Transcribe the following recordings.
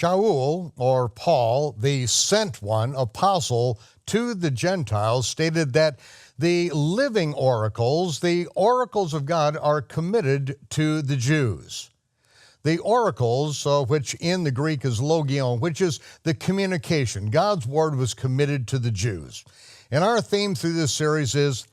Shaul, or Paul, the sent one, apostle to the Gentiles, stated that the living oracles, the oracles of God, are committed to the Jews. The oracles, which in the Greek is logion, which is the communication. God's word was committed to the Jews. And our theme through this series is,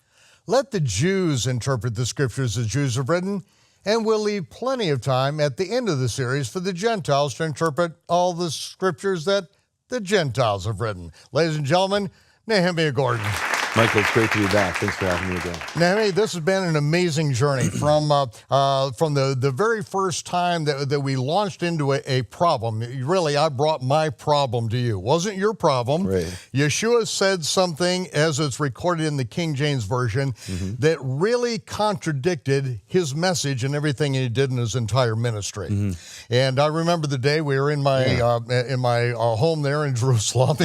let the Jews interpret the scriptures the Jews have written, and we'll leave plenty of time at the end of the series for the Gentiles to interpret all the scriptures that the Gentiles have written. Ladies and gentlemen, Nehemiju Gordon. Michael, it's great to be back. Thanks for having me again. Nehemiju, this has been an amazing journey from the very first time that we launched into a problem. Really, I brought my problem to you. It wasn't your problem. Right. Yeshua said something, as it's recorded in the King James Version, that really contradicted his message and everything he did in his entire ministry. And I remember the day we were in my home there in Jerusalem,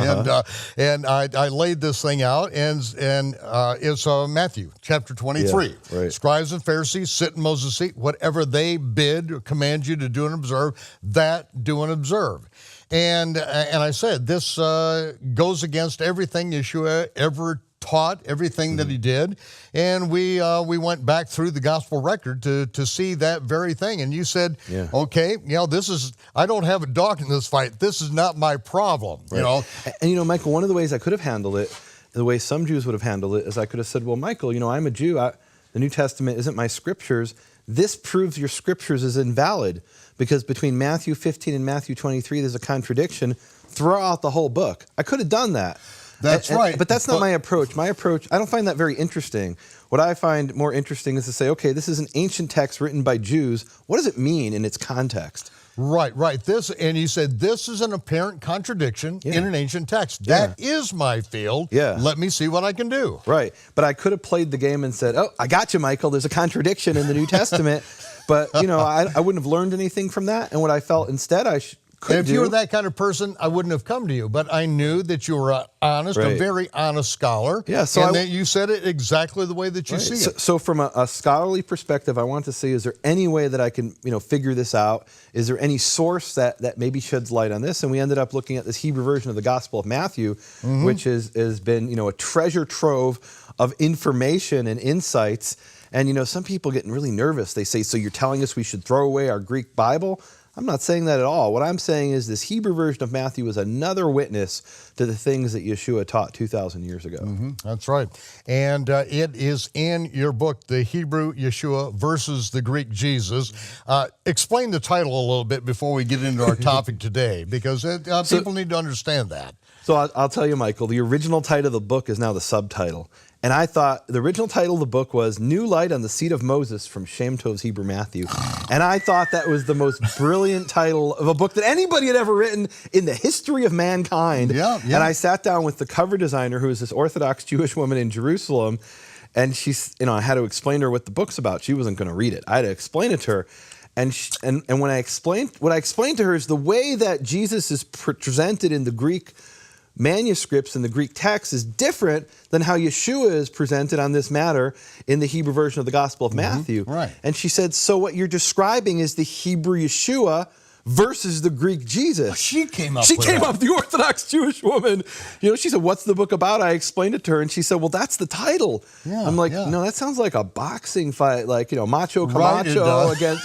and I laid this thing out, and it's Matthew chapter 23. Yeah, right. Scribes and Pharisees sit in Moses' seat. Whatever they bid or command you to do and observe, that do and observe. And I said, this goes against everything Yeshua ever taught, everything that he did. And we went back through the gospel record to see that very thing. And you said, okay, this is, I don't have a dog in this fight. This is not my problem, right. And Michael, one of the ways I could have handled it, the way some Jews would have handled it, is I could have said, well, Michael, I'm a Jew. The New Testament isn't my scriptures. This proves your scriptures is invalid because between Matthew 15 and Matthew 23, there's a contradiction. Throw out the whole book. I could have done that. That's right. But that's not my approach. My approach, I don't find that very interesting. What I find more interesting is to say, okay, this is an ancient text written by Jews. What does it mean in its context? Right. And you said this is an apparent contradiction in an ancient text. That is my field. Let me see what I can do. Right. But I could have played the game and said, oh, I got you, Michael. There's a contradiction in the New Testament. But, I wouldn't have learned anything from that. And what I felt instead I could If you were that kind of person, I wouldn't have come to you. But I knew that you were a very honest scholar. Yeah, that you said it exactly the way that you see it. So from a scholarly perspective, I want to see, is there any way that I can, figure this out? Is there any source that maybe sheds light on this? And we ended up looking at this Hebrew version of the Gospel of Matthew, which has been, a treasure trove of information and insights. And, some people getting really nervous. They say, so you're telling us we should throw away our Greek Bible? I'm not saying that at all. What I'm saying is this Hebrew version of Matthew is another witness to the things that Yeshua taught 2,000 years ago. That's right. And it is in your book, The Hebrew Yeshua versus the Greek Jesus. Explain the title a little bit before we get into our topic today, because people need to understand that. So I'll tell you, Michael, the original title of the book is now the subtitle. And I thought the original title of the book was New Light on the Seat of Moses from Shem Tov's Hebrew Matthew. And I thought that was the most brilliant title of a book that anybody had ever written in the history of mankind. And I sat down with the cover designer, who is this Orthodox Jewish woman in Jerusalem. And she's, I had to explain to her what the book's about. She wasn't going to read it. I had to explain it to her. And when I explained, what I explained to her is the way that Jesus is presented in the Greek manuscripts in the Greek text is different than how Yeshua is presented on this matter in the Hebrew version of the Gospel of Matthew. Right. And she said, so what you're describing is the Hebrew Yeshua versus the Greek Jesus. Well, she came up, the Orthodox Jewish woman. She said, what's the book about? I explained it to her, and she said, well, that's the title. I'm like, no, that sounds like a boxing fight, like, Macho Camacho against,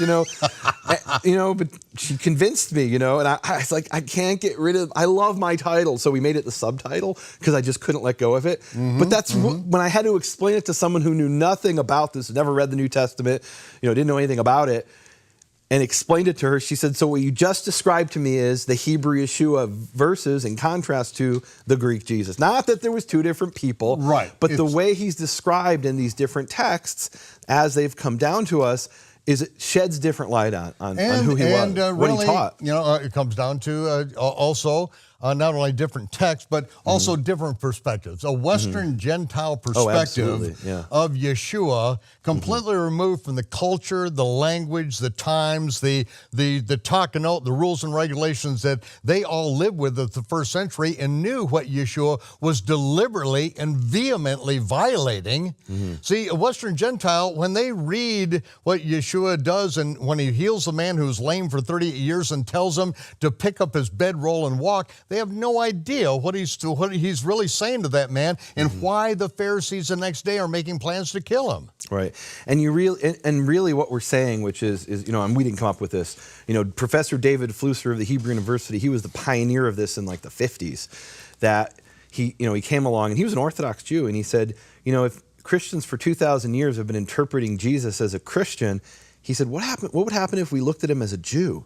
but she convinced me, and I was like, I can't get rid of, I love my title. So we made it the subtitle because I just couldn't let go of it. But that's when I had to explain it to someone who knew nothing about this, never read the New Testament, didn't know anything about it, and explained it to her. She said, so what you just described to me is the Hebrew Yeshua versus, in contrast to the Greek Jesus. Not that there was two different people, but the way he's described in these different texts as they've come down to us is it sheds different light on who he was, what he taught. It comes down to also not only different texts, but also different perspectives. A Western Gentile perspective of Yeshua, completely removed from the culture, the language, the times, the takanot, the rules and regulations that they all lived with at the first century, and knew what Yeshua was deliberately and vehemently violating. See, a Western Gentile, when they read what Yeshua does, and when he heals a man who's lame for 38 years and tells him to pick up his bedroll and walk, they have no idea what he's really saying to that man, and why the Pharisees the next day are making plans to kill him. Right, and really what we're saying, which is and we didn't come up with this. Professor David Flusser of the Hebrew University, he was the pioneer of this in like the 50s. That he came along, and he was an Orthodox Jew, and he said, if Christians for 2,000 years have been interpreting Jesus as a Christian, he said, what would happen if we looked at him as a Jew?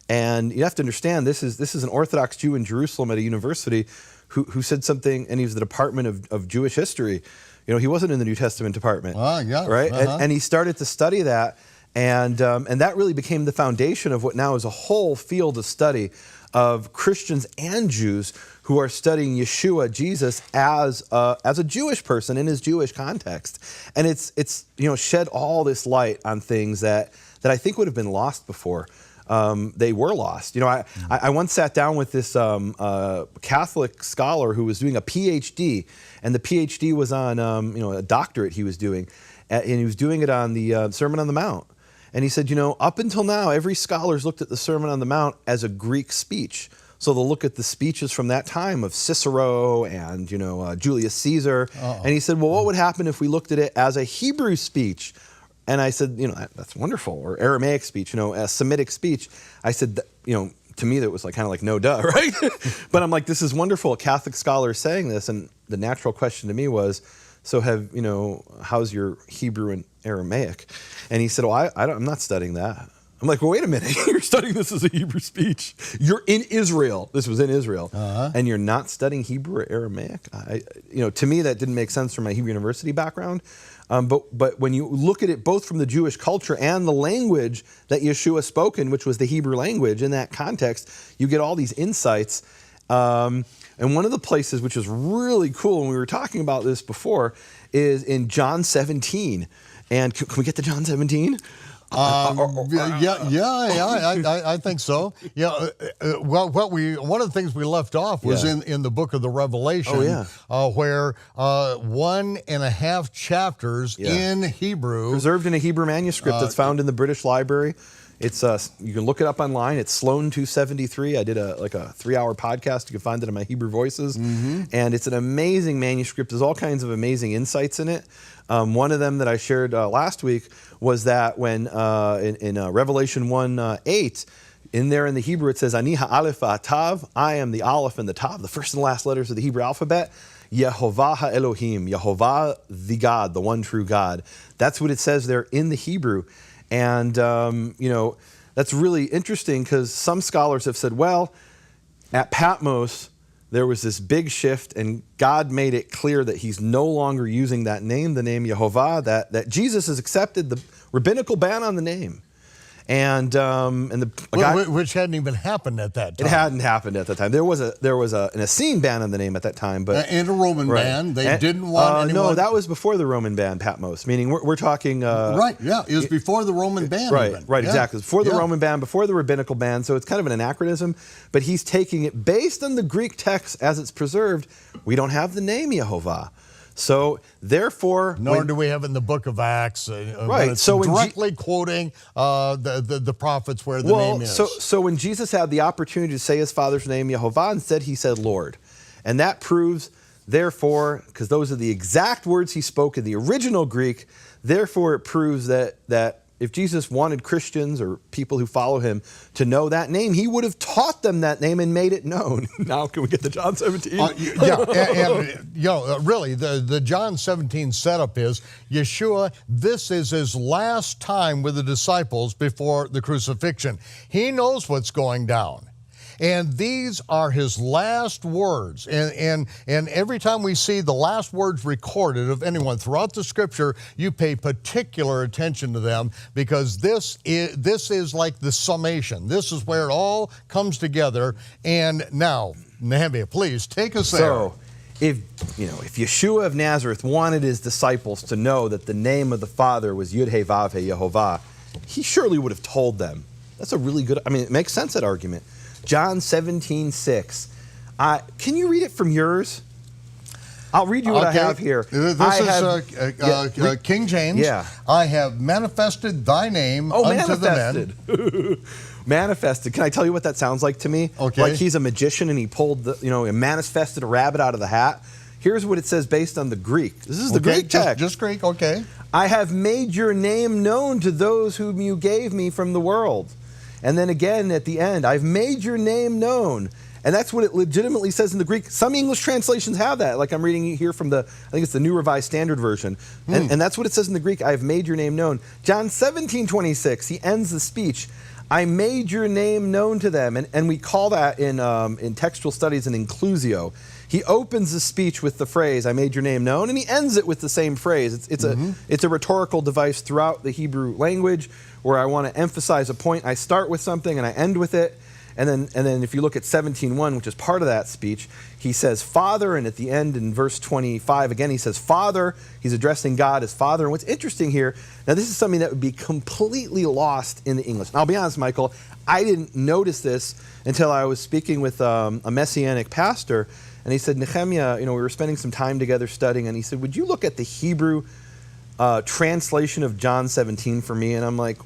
And you have to understand, this is an Orthodox Jew in Jerusalem at a university who said something, and he was the Department of Jewish History. He wasn't in the New Testament department, right? And he started to study that, and that really became the foundation of what now is a whole field of study of Christians and Jews who are studying Yeshua, Jesus, as a Jewish person in his Jewish context. And it's shed all this light on things that I think would have been lost before. They were lost. I once sat down with this Catholic scholar who was doing a PhD, and the PhD was on a doctorate he was doing, and he was doing it on the Sermon on the Mount. And he said, up until now, every scholar's looked at the Sermon on the Mount as a Greek speech. So they'll look at the speeches from that time of Cicero and Julius Caesar. And he said, well, what would happen if we looked at it as a Hebrew speech? And I said, that's wonderful. Or Aramaic speech, a Semitic speech. I said, to me that was kind of like no duh, right? But I'm like, this is wonderful. A Catholic scholar is saying this, and the natural question to me was, so how's your Hebrew and Aramaic? And he said, I'm not studying that. I'm like, well, wait a minute. You're studying this as a Hebrew speech. You're in Israel. This was in Israel. And you're not studying Hebrew or Aramaic? To me, that didn't make sense from my Hebrew University background. But when you look at it both from the Jewish culture and the language that Yeshua spoken, which was the Hebrew language, in that context, you get all these insights. And one of the places which is really cool, and we were talking about this before, is in John 17. And can we get to John 17? I think so. One of the things we left off was in the book of the Revelation, where 1.5 chapters in Hebrew, preserved in a Hebrew manuscript that's found in the British Library. It's you can look it up online. It's Sloan 273. I did a 3-hour podcast. You can find it in my Hebrew Voices, and it's an amazing manuscript. There's all kinds of amazing insights in it. One of them that I shared last week was that when in Revelation 1:8, in the Hebrew it says, Ani ha'alef ha'tav, I am the aleph and the tav, the first and last letters of the Hebrew alphabet. IeHoVaH Elohim, Yehovah the God, the one true God. That's what it says there in the Hebrew. And, that's really interesting because some scholars have said, well, at Patmos, there was this big shift, and God made it clear that he's no longer using that name, the name Yehovah, that Jesus has accepted the rabbinical ban on the name. Which hadn't even happened at that time. It hadn't happened at that time. There was an Essene ban on the name at that time, but and a Roman ban. They didn't want anyone. No, that was before the Roman ban, Patmos. Meaning we're talking. It was before the Roman ban. Exactly. Before the Roman ban, before the rabbinical ban. So it's kind of an anachronism. But he's taking it based on the Greek text as it's preserved. We don't have the name Yehovah. So therefore, nor do we have in the book of Acts. Right. So directly quoting the prophets where the name is. So when Jesus had the opportunity to say his Father's name Yehovah, instead he said Lord, and that proves, therefore, because those are the exact words he spoke in the original Greek. Therefore, it proves that if Jesus wanted Christians or people who follow him to know that name, he would have taught them that name and made it known. Now, can we get to John 17? Really, the John 17 setup is Yeshua, this is his last time with the disciples before the crucifixion. He knows what's going down. And these are his last words. And every time we see the last words recorded of anyone throughout the scripture, you pay particular attention to them, because this is like the summation. This is where it all comes together. And now, Nehemiju, please take us there. So, if Yeshua of Nazareth wanted his disciples to know that the name of the Father was IeHoVaH, IeHoVaH, he surely would have told them. That's a really good, it makes sense, that argument. John 17:6. Can you read it from yours? I'll read you what I have here. This is King James. Yeah. I have manifested thy name unto the men. Manifested. Can I tell you what that sounds like to me? Okay. Like he's a magician and he pulled and manifested a rabbit out of the hat. Here's what it says based on the Greek. This is the Greek text. Just Greek, okay. I have made your name known to those whom you gave me from the world. And then again at the end, I've made your name known. And that's what it legitimately says in the Greek. Some English translations have that. Like I'm reading here from I think it's the New Revised Standard Version. And that's what it says in the Greek. I have made your name known. John 17:26, he ends the speech. I made your name known to them. And we call that in textual studies an inclusio. He opens the speech with the phrase, I made your name known, and he ends it with the same phrase. It's a rhetorical device throughout the Hebrew language where I want to emphasize a point. I start with something and I end with it. And then if you look at 17:1, which is part of that speech, he says Father, and at the end in verse 25, again, he says Father. He's addressing God as Father. And what's interesting here, now this is something that would be completely lost in the English. And I'll be honest, Michael, I didn't notice this until I was speaking with a Messianic pastor, and he said, Nehemiju, we were spending some time together studying, and he said, would you look at the Hebrew translation of John 17 for me? And I'm like,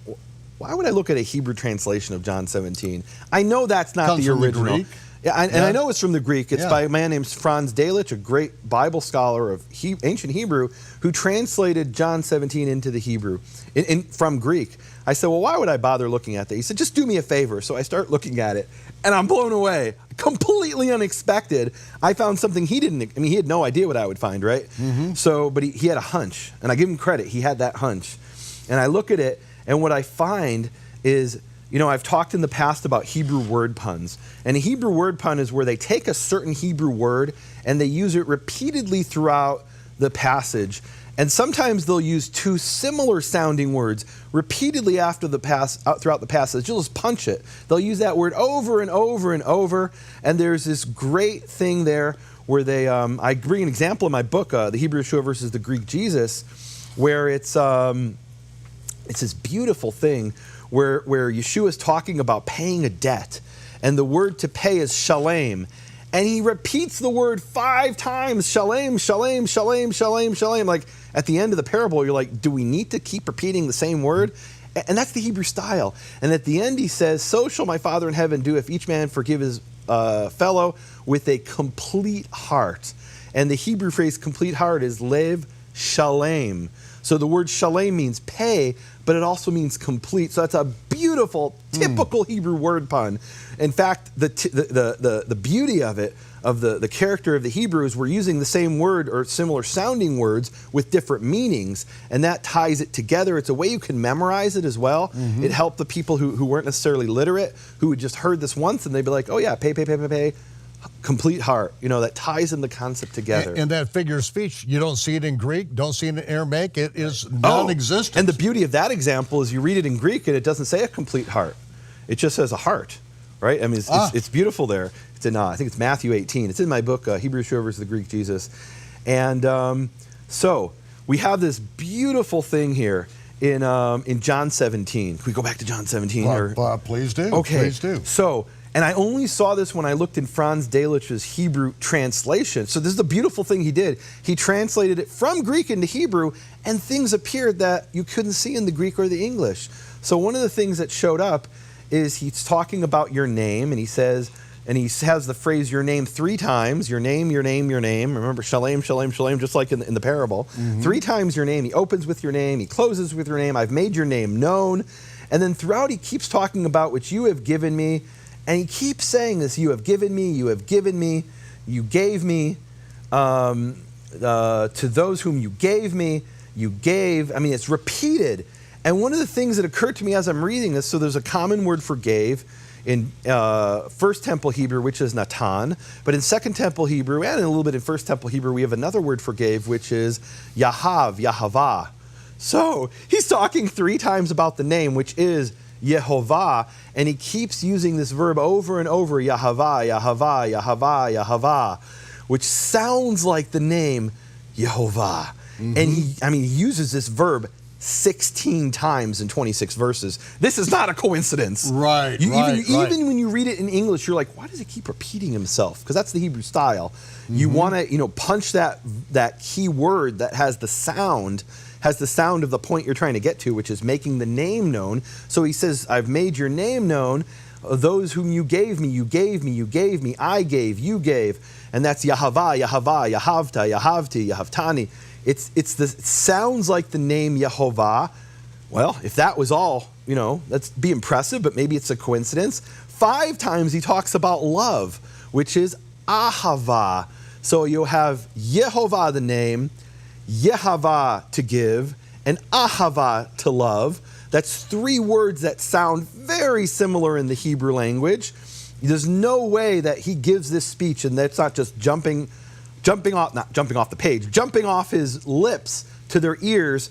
why would I look at a Hebrew translation of John 17? I know that's not the original. Greek. Yeah, and I know it's from the Greek. It's by a man named Franz Delitzsch, a great Bible scholar of ancient Hebrew, who translated John 17 into the Hebrew from Greek. I said, well, why would I bother looking at that? He said, just do me a favor. So I start looking at it, and I'm blown away. Completely unexpected. I found something he had no idea what I would find, right? So, but he had a hunch, and I give him credit. He had that hunch. And I look at it, and what I find is, I've talked in the past about Hebrew word puns. And a Hebrew word pun is where they take a certain Hebrew word and they use it repeatedly throughout the passage. And sometimes they'll use two similar sounding words repeatedly throughout the passage. You'll just punch it. They'll use that word over and over and over. And there's this great thing there where I bring an example in my book, the Hebrew Yeshua versus the Greek Jesus, where it's this beautiful thing where Yeshua is talking about paying a debt, and the word to pay is shalem, and he repeats the word 5 times, shalem, shalem, shalem, shalem, shalem. Like at the end of the parable, you're like, do we need to keep repeating the same word? And that's the Hebrew style. And at the end he says, so shall my Father in heaven do if each man forgive his fellow with a complete heart. And the Hebrew phrase complete heart is lev shalem. So the word shalem means pay, but it also means complete. So that's a beautiful, typical Hebrew word pun. In fact, the beauty of it, of the character of the Hebrews, we're using the same word or similar sounding words with different meanings, and that ties it together. It's a way you can memorize it as well. It helped the people who weren't necessarily literate, who had just heard this once, and they'd be like, oh yeah, pay, complete heart. That ties in the concept together. And that figure of speech, you don't see it in Greek, don't see it in Aramaic. It is non-existent. And the beauty of that example is you read it in Greek and it doesn't say a complete heart. It just says a heart, right? It's beautiful there. It's in, I think it's Matthew 18. It's in my book, Hebrew Yeshua versus the Greek Jesus. And so we have this beautiful thing here in John 17. Can we go back to John 17? Please do. Okay. Please do. So, and I only saw this when I looked in Franz Delitzsch's Hebrew translation. So this is the beautiful thing he did. He translated it from Greek into Hebrew, and things appeared that you couldn't see in the Greek or the English. So one of the things that showed up is he's talking about your name, and he says, and he has the phrase your name 3 times, your name, your name, your name. Remember, shalem, shalem, shalem, just like in the parable. 3 times your name. He opens with your name. He closes with your name. I've made your name known. And then throughout he keeps talking about which you have given me. And he keeps saying this, you have given me, you have given me, you gave me, to those whom you gave me, you gave. It's repeated. And one of the things that occurred to me as I'm reading this, so there's a common word for gave in First Temple Hebrew, which is natan. But in Second Temple Hebrew, and a little bit in First Temple Hebrew, we have another word for gave, which is YeHoVaH. So he's talking 3 times about the name, which is IeHoVaH, and he keeps using this verb over and over, IeHoVaH, IeHoVaH, IeHoVaH, IeHoVaH, which sounds like the name Yehovah. And he uses this verb 16 times in 26 verses. This is not a coincidence. Right, Even when you read it in English, you're like, why does he keep repeating himself? Because that's the Hebrew style. You want to, punch that key word that has the sound of the point you're trying to get to, which is making the name known. So he says, I've made your name known. Those whom you gave me, you gave me, you gave me, I gave, you gave. And that's IeHoVaH, IeHoVaH, IeHavta, IeHavti, IeHavtani. It sounds like the name Yehovah. Well, if that was all, that'd be impressive, but maybe it's a coincidence. 5 times he talks about love, which is ahava. So you'll have Yehovah, the name, Yehovah, to give, and ahava, to love. That's 3 words that sound very similar in the Hebrew language. There's no way that he gives this speech and that's not just jumping off his lips to their ears,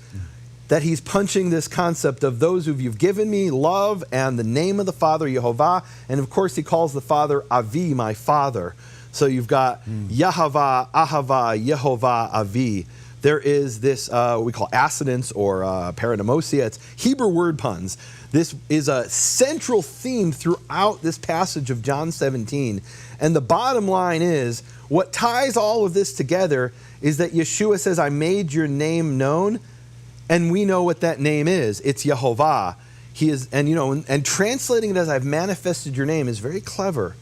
that he's punching this concept of those who you've given me, love, and the name of the Father, Yehovah. And of course, he calls the Father Avi, my Father. So you've got Yehovah, Ahava, Yehovah, Avi. There is this, we call assonance or paranomosia. It's Hebrew word puns. This is a central theme throughout this passage of John 17. And the bottom line is, what ties all of this together is that Yeshua says, I made your name known, and we know what that name is. It's Yehovah. He is, and translating it as I've manifested your name is very clever,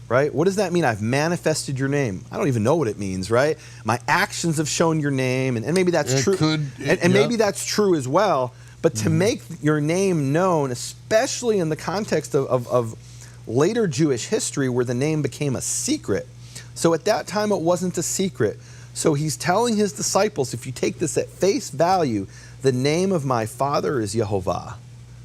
right? What does that mean? I've manifested your name. I don't even know what it means, right? My actions have shown your name, and maybe that's true. Maybe that's true as well. But to make your name known, especially in the context of later Jewish history where the name became a secret. So at that time, it wasn't a secret. So he's telling his disciples, if you take this at face value, the name of my Father is Yehovah.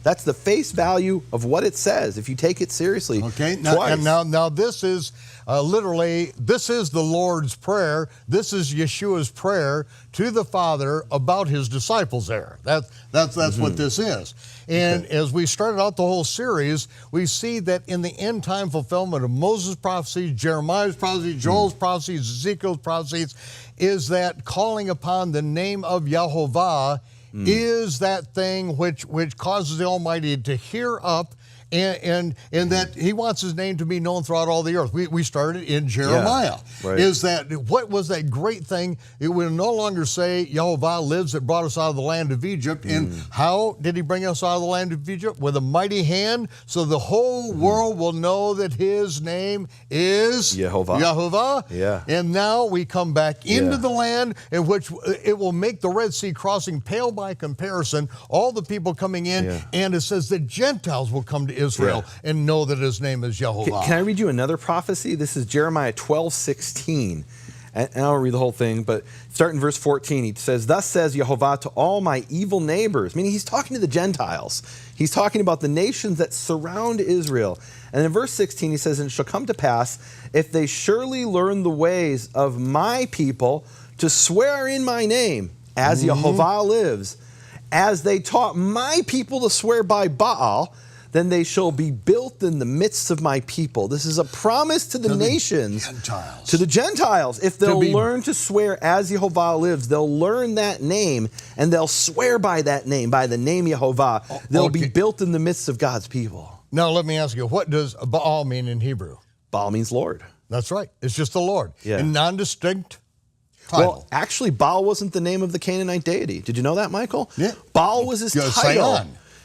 That's the face value of what it says, if you take it seriously. Okay, now this is literally, this is the Lord's Prayer. This is Yeshua's prayer to the Father about his disciples there. That's what this is. And as we started out the whole series, we see that in the end time fulfillment of Moses' prophecies, Jeremiah's prophecies, Joel's prophecies, Ezekiel's prophecies, is that calling upon the name of Yehovah is that thing which causes the Almighty to hear up and that he wants his name to be known throughout all the earth. We started in Jeremiah. Yeah, right. Is that, what was that great thing? It will no longer say, Yehovah lives that brought us out of the land of Egypt. And how did he bring us out of the land of Egypt? With a mighty hand, so the whole world will know that his name is Yehovah. Yeah. And now we come back into the land in which it will make the Red Sea crossing pale by comparison, all the people coming in, and it says the Gentiles will come to Israel and know that his name is Yehovah. Can I read you another prophecy? This is Jeremiah 12:16. And I won't read the whole thing, but start in verse 14. He says, thus says Yehovah to all my evil neighbors. Meaning he's talking to the Gentiles. He's talking about the nations that surround Israel. And in verse 16 he says, and it shall come to pass, if they surely learn the ways of my people to swear in my name, as Yehovah lives, as they taught my people to swear by Baal, then they shall be built in the midst of my people. This is a promise to the nations, to the Gentiles. If they'll learn to swear as Yehovah lives, they'll learn that name, and they'll swear by that name, by the name Yehovah. They'll be built in the midst of God's people. Now let me ask you, what does Baal mean in Hebrew? Baal means Lord. That's right. It's just the Lord. Yeah. A non-distinct title. Well, actually, Baal wasn't the name of the Canaanite deity. Did you know that, Michael? Yeah. Baal was his title.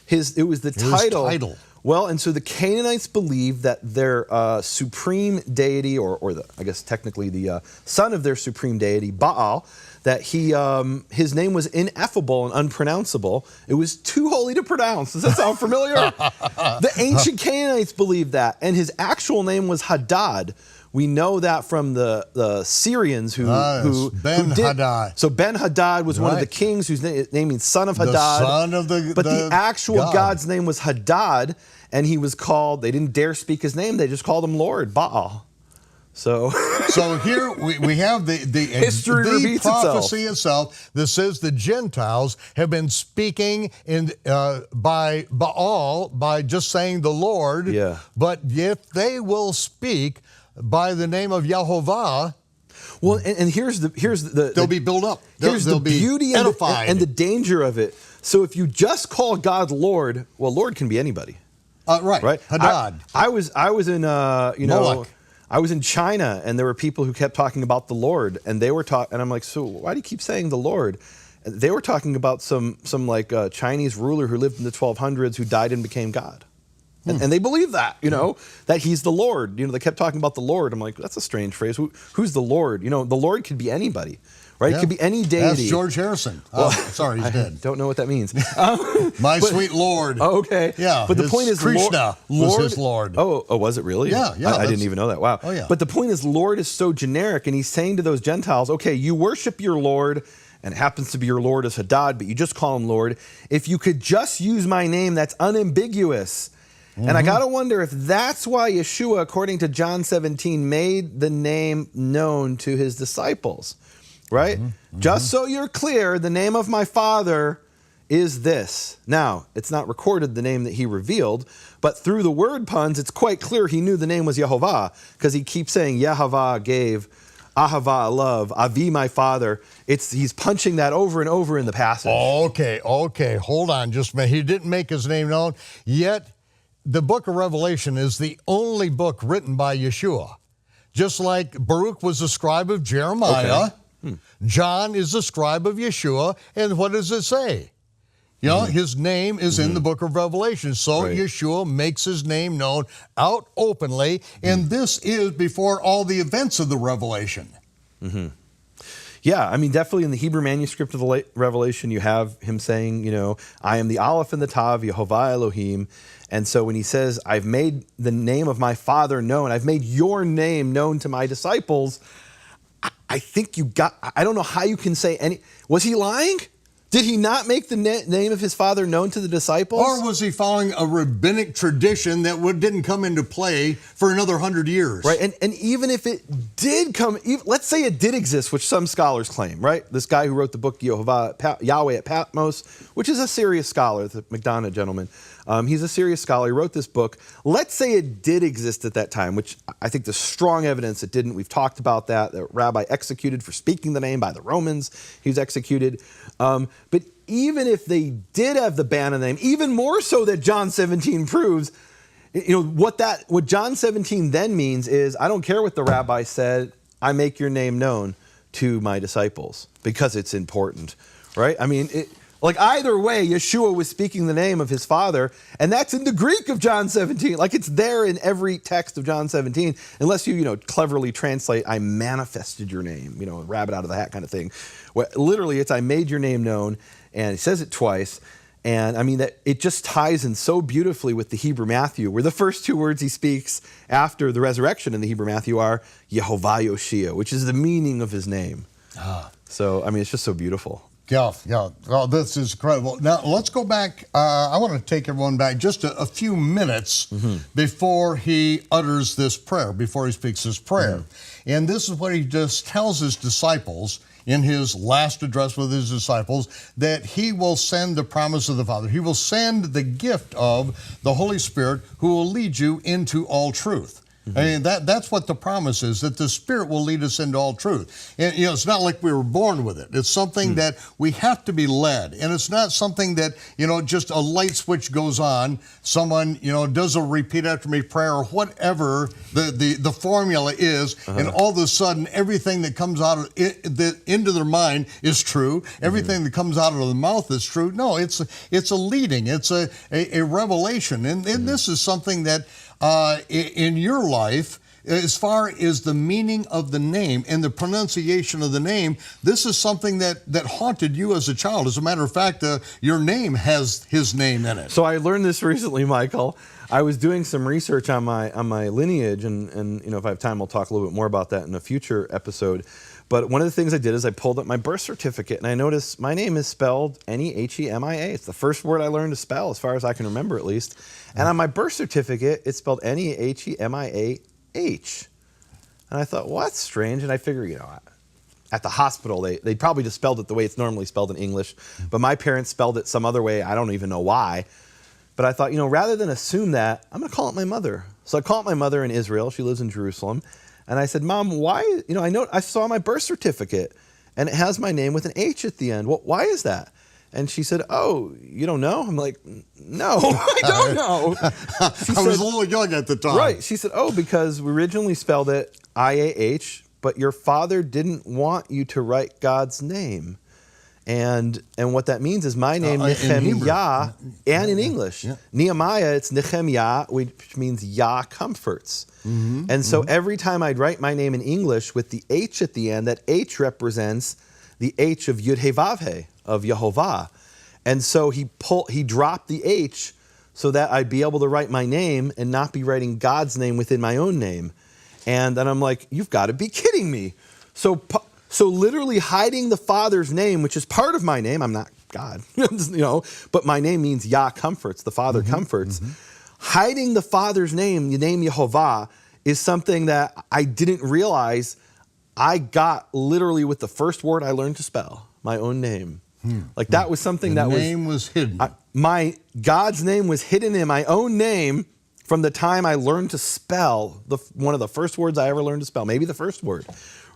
It was the title. Well, and so the Canaanites believed that their supreme deity, or I guess technically the son of their supreme deity, Baal, that his name was ineffable and unpronounceable. It was too holy to pronounce. Does that sound familiar? The ancient Canaanites believed that, and his actual name was Hadad. We know that from the Syrians who Ben-Hadad. So Ben-Hadad was one of the kings whose name means son of Hadad. The son of the actual God's name was Hadad, and he was called, they didn't dare speak his name, they just called him Lord, Baal. So here we have the History repeats prophecy itself that says the Gentiles have been speaking by Baal, by just saying the Lord. Yeah. But if they will speak by the name of IeHoVaH, well, and here's the they'll be built up. Here's they'll the beauty be edified. and the danger of it. So if you just call God Lord, well, Lord can be anybody. Right. Hadad. I was in Moloch. I was in China, and there were people who kept talking about the Lord, and they were talking, and I'm like, so why do you keep saying the Lord? And they were talking about some like Chinese ruler who lived in the 1200s who died and became God. And they believe that, that he's the Lord. They kept talking about the Lord. I'm like, that's a strange phrase. Who's the Lord? The Lord could be anybody, right? Yeah. It could be any deity. That's George Harrison. Well, sorry, he's dead. Don't know what that means. My sweet Lord. Oh, okay. Yeah. But the point is, Krishna was his Lord. Oh, was it really? Yeah. I didn't even know that. Wow. Oh, yeah. But the point is, Lord is so generic, and he's saying to those Gentiles, okay, you worship your Lord, and it happens to be your Lord is Hadad, but you just call him Lord. If you could just use my name, that's unambiguous. And I got to wonder if that's why Yeshua, according to John 17, made the name known to his disciples, right? Just so you're clear, the name of my Father is this. Now, it's not recorded the name that he revealed, but through the word puns, it's quite clear he knew the name was IeHoVaH, because he keeps saying IeHoVaH gave, Ahava love, Avi my Father. He's punching that over and over in the passage. Okay, hold on just a minute. He didn't make his name known, yet the book of Revelation is the only book written by Yeshua. Just like Baruch was the scribe of Jeremiah, John is the scribe of Yeshua, and what does it say? His name is in the book of Revelation, so Yeshua makes his name known out openly, and this is before all the events of the Revelation. Yeah, I mean, definitely in the Hebrew manuscript of the Revelation, you have him saying, I am the Aleph and the Tav, YeHoVaH Elohim. And so when he says, I've made the name of my Father known, I've made your name known to my disciples, I think I don't know how you can say was he lying? Did he not make the name of his Father known to the disciples? Or was he following a rabbinic tradition that didn't come into play for another 100 years? Right, and even if it did come, let's say it did exist, which some scholars claim, right? This guy who wrote the book Yahweh at Patmos, which is a serious scholar, the McDonough gentleman. He's a serious scholar. He wrote this book. Let's say it did exist at that time, which I think there's strong evidence it didn't. We've talked about that. The rabbi executed for speaking the name by the Romans. He was executed. But even if they did have the ban on the name, even more so that John 17 proves, what John 17 then means is, I don't care what the rabbi said, I make your name known to my disciples because it's important, right? I mean, either way, Yeshua was speaking the name of his Father, and that's in the Greek of John 17. Like, it's there in every text of John 17, unless you cleverly translate, I manifested your name, rabbit out of the hat kind of thing. Well, literally, it's I made your name known, and he says it twice. And I mean, that it just ties in so beautifully with the Hebrew Matthew, where the first two words he speaks after the resurrection in the Hebrew Matthew are YeHoVaH Yoshia, which is the meaning of his name. So, I mean, it's just so beautiful. Yeah. Well, this is incredible. Now, let's go back. I want to take everyone back just a few minutes before he utters this prayer, before he speaks this prayer. And this is what he just tells his disciples in his last address with his disciples, that he will send the promise of the Father. He will send the gift of the Holy Spirit who will lead you into all truth. I mean, that's what the promise is, that the Spirit will lead us into all truth. And, it's not like we were born with it. It's something that we have to be led. And it's not something that, just a light switch goes on, someone, does a repeat after me prayer or whatever the formula is, and all of a sudden everything that comes out of into their mind is true. Everything that comes out of the mouth is true. No, it's a leading. It's a revelation. And this is something that in your life, as far as the meaning of the name and the pronunciation of the name, this is something that haunted you as a child. As a matter of fact, your name has his name in it. So I learned this recently, Michael. I was doing some research on my lineage, and if I have time, I'll talk a little bit more about that in a future episode. But one of the things I did is I pulled up my birth certificate, and I noticed my name is spelled Nehemia. It's the first word I learned to spell, as far as I can remember, at least. And on my birth certificate, it's spelled Nehemih. And I thought, well, that's strange. And I figured, at the hospital, they probably just spelled it the way it's normally spelled in English. But my parents spelled it some other way. I don't even know why. But I thought, rather than assume that, I'm going to call it my mother. So I called my mother in Israel. She lives in Jerusalem. And I said, Mom, why? I saw my birth certificate, and it has my name with an H at the end. Well, why is that? And she said, oh, you don't know? I'm like, no, I don't know. I was a little young at the time. Right. She said, oh, because we originally spelled it IAH, but your father didn't want you to write God's name. And what that means is my name, Nehemiju, and in English. Yeah. Nehemiah, it's Nehemiju, which means Yah comforts. Mm-hmm. And so every time I'd write my name in English with the H at the end, that H represents the H of IHVH, of IeHoVaH. And so he dropped the H so that I'd be able to write my name and not be writing God's name within my own name. And then I'm like, you've got to be kidding me. So literally hiding the Father's name, which is part of my name, I'm not God, but my name means Yah comforts, the Father comforts. Mm-hmm. Hiding the Father's name, the name IeHoVaH, is something that I didn't realize I got literally with the first word I learned to spell, my own name. Like that was something the name was hidden. My God's name was hidden in my own name from the time I learned to spell, one of the first words I ever learned to spell, maybe the first word,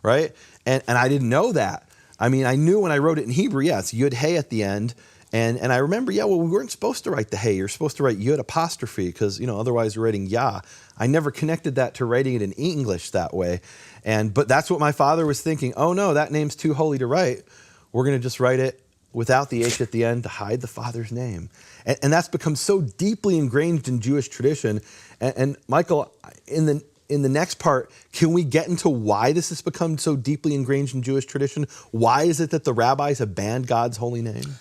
right? And I didn't know that. I mean, I knew when I wrote it in Hebrew, it's Yud-Hey at the end. And I remember, we weren't supposed to write the Hey. You're supposed to write Yud apostrophe because, otherwise you're writing Yah. I never connected that to writing it in English that way. But that's what my father was thinking. Oh, no, that name's too holy to write. We're going to just write it without the H at the end to hide the Father's name. And that's become so deeply ingrained in Jewish tradition. And Michael, in the next part, can we get into why this has become so deeply ingrained in Jewish tradition? Why is it that the rabbis have banned God's holy name?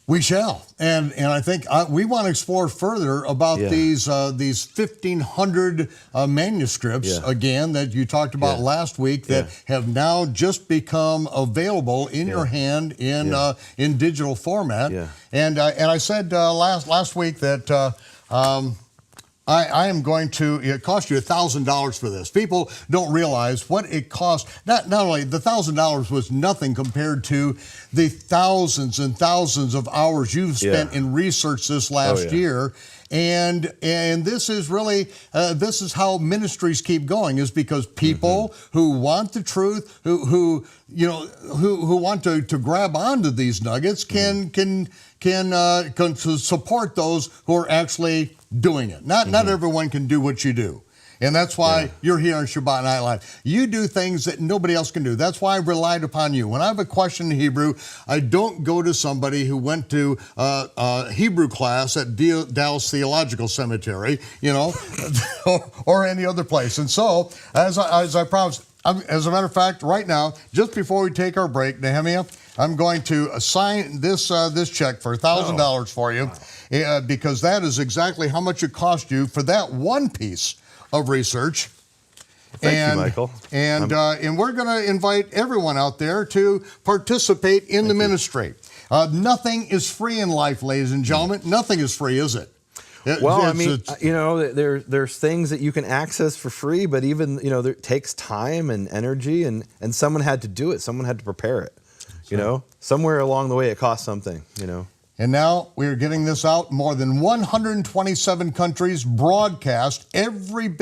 We shall. And I think we want to explore further about these 1,500 manuscripts, again, that you talked about last week that have now just become available in your hand in digital format. Yeah. And I said last week that I am going to, it cost you $1,000 for this. People don't realize what it cost. Not only the $1,000 was nothing compared to the thousands and thousands of hours you've spent in research this last year. And this is really, this is how ministries keep going, is because people who want the truth, who want to grab onto these nuggets can support those who are actually doing it. Not everyone can do what you do. And that's why you're here on Shabbat Night Live. You do things that nobody else can do. That's why I relied upon you. When I have a question in Hebrew, I don't go to somebody who went to Hebrew class at Dallas Theological Seminary, or any other place. And so, as I promised, as a matter of fact, right now, just before we take our break, Nehemiah, I'm going to sign this check for $1,000 for you, because that is exactly how much it cost you for that one piece of research. Thank you, Michael. And we're going to invite everyone out there to participate in the ministry. Nothing is free in life, ladies and gentlemen. Nothing is free, is it? There's things that you can access for free, but even, it takes time and energy, and someone had to do it. Someone had to prepare it. Somewhere along the way it cost something, And now we're getting this out. More than 127 countries broadcast. Every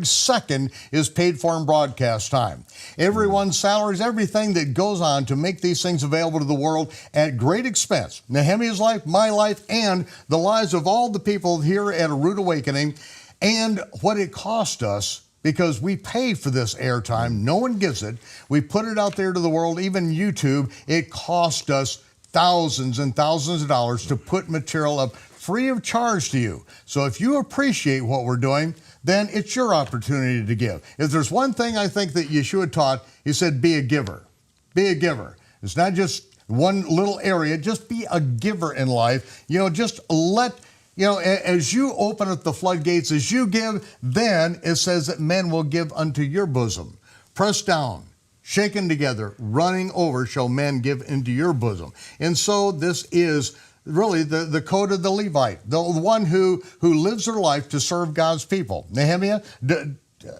second is paid for in broadcast time. Everyone's salaries, everything that goes on to make these things available to the world at great expense. Nehemiah's life, my life, and the lives of all the people here at A Rude Awakening, and what it cost us, because we pay for this airtime. No one gives it. We put it out there to the world, even YouTube. It cost us thousands and thousands of dollars to put material up free of charge to you. So if you appreciate what we're doing, then it's your opportunity to give. If there's one thing I think that Yeshua taught, he said, be a giver. Be a giver. It's not just one little area. Just be a giver in life. Just let, as you open up the floodgates, as you give, then it says that men will give unto your bosom. Pressed down, shaken together, running over, shall men give into your bosom. And so this is really the code of the Levite, the one who lives their life to serve God's people. Nehemiah,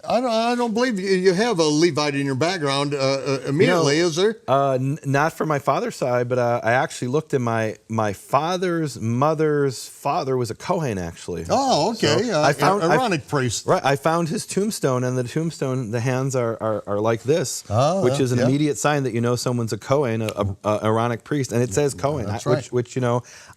I don't believe you have a Levite in your background immediately, is there? Not from my father's side, but I actually looked at my father's mother's father was a Kohen, actually. Oh, okay. So Aaronic priest. Right. I found his tombstone, and the tombstone, the hands are like this, which is an immediate sign that you know someone's a Kohen, a Aaronic priest, and it says Kohen, That's right. which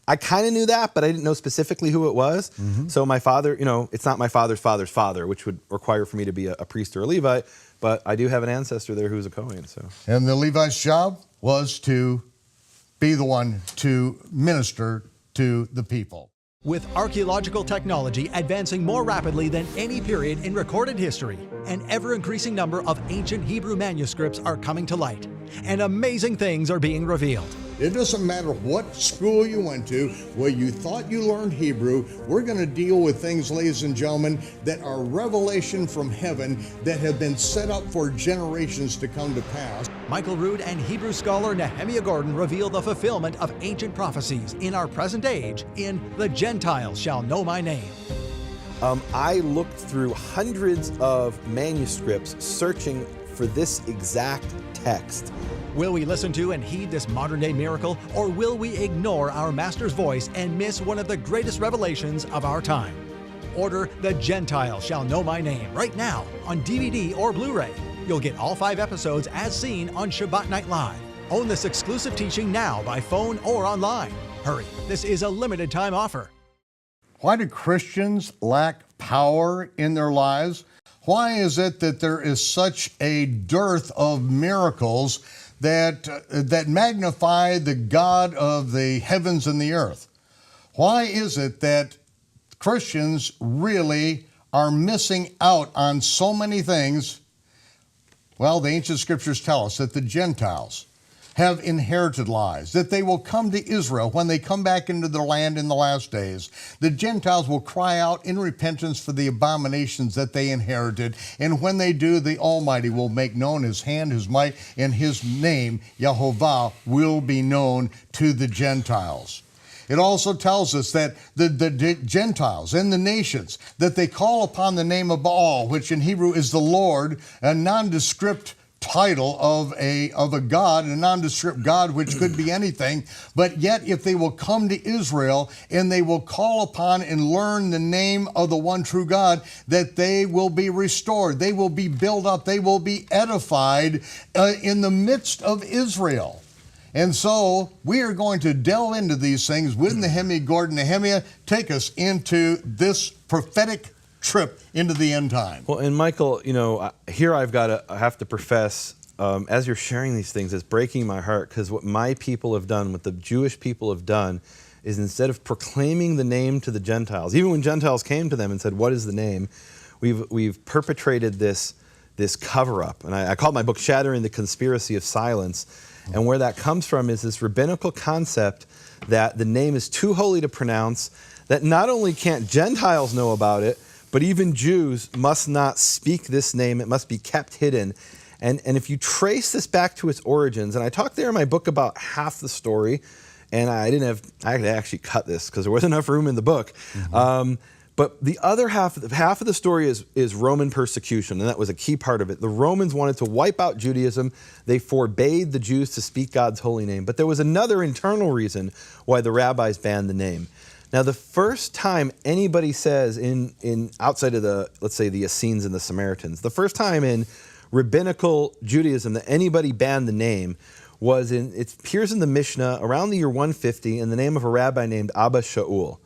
I kind of knew that, but I didn't know specifically who it was. Mm-hmm. So my father, it's not my father's father's father, which would require for me to be a priest or a Levite, but I do have an ancestor there who's a Kohen. So. And the Levite's job was to be the one to minister to the people. With archaeological technology advancing more rapidly than any period in recorded history, an ever-increasing number of ancient Hebrew manuscripts are coming to light, and amazing things are being revealed. It doesn't matter what school you went to, where you thought you learned Hebrew, we're going to deal with things, ladies and gentlemen, that are revelation from heaven that have been set up for generations to come to pass. Majkl Rud and Hebrew scholar Nehemiju Gordon reveal the fulfillment of ancient prophecies in our present age in The Gentiles Shall Know My Name. I looked through hundreds of manuscripts searching for this exact text. Will we listen to and heed this modern-day miracle, or will we ignore our Master's voice and miss one of the greatest revelations of our time? Order The Gentiles Shall Know My Name right now on DVD or Blu-ray. You'll get all 5 episodes as seen on Shabbat Night Live. Own this exclusive teaching now by phone or online. Hurry, this is a limited time offer. Why do Christians lack power in their lives? Why is it that there is such a dearth of miracles that magnify the God of the heavens and the earth? Why is it that Christians really are missing out on so many things? Well, the ancient scriptures tell us that the Gentiles have inherited lies, that they will come to Israel when they come back into their land in the last days. The Gentiles will cry out in repentance for the abominations that they inherited, and when they do, the Almighty will make known His hand, His might, and His name, IeHoVaH, will be known to the Gentiles. It also tells us that the Gentiles and the nations, that they call upon the name of Baal, which in Hebrew is the Lord, a nondescript title of a God, a nondescript God, which could be anything. But yet, if they will come to Israel and they will call upon and learn the name of the one true God, that they will be restored, they will be built up, they will be edified in the midst of Israel. And so we are going to delve into these things with Nehemiju Gordon. Nehemiah, take us into this prophetic trip into the end time. Well, and Michael, here I have to profess, as you're sharing these things, it's breaking my heart, because what my people have done, what the Jewish people have done, is instead of proclaiming the name to the Gentiles, even when Gentiles came to them and said, "What is the name?" we've perpetrated this cover-up. And I called my book "Shattering the Conspiracy of Silence." And where that comes from is this rabbinical concept that the name is too holy to pronounce, that not only can't Gentiles know about it, but even Jews must not speak this name. It must be kept hidden. And if you trace this back to its origins, and I talk there in my book about half the story, and I had to actually cut this because there wasn't enough room in the book. Mm-hmm. But the other half of the story is Roman persecution, and that was a key part of it. The Romans wanted to wipe out Judaism. They forbade the Jews to speak God's holy name. But there was another internal reason why the rabbis banned the name. Now, the first time anybody says in outside of let's say the Essenes and the Samaritans, the first time in rabbinical Judaism that anybody banned the name it appears in the Mishnah around the year 150 in the name of a rabbi named Abba Shaul.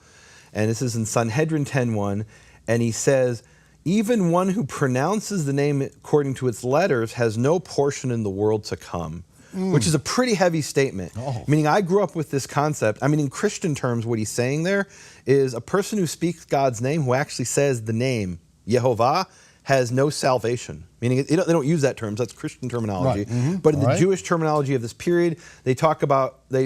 And this is in Sanhedrin 10:1, and he says, "Even one who pronounces the name according to its letters has no portion in the world to come," which is a pretty heavy statement. Oh. Meaning, I grew up with this concept. In Christian terms, what he's saying there is a person who speaks God's name, who actually says the name IeHoVaH, has no salvation. Meaning, they don't use that term, that's Christian terminology. Right. Mm-hmm. But in the Jewish terminology of this period, they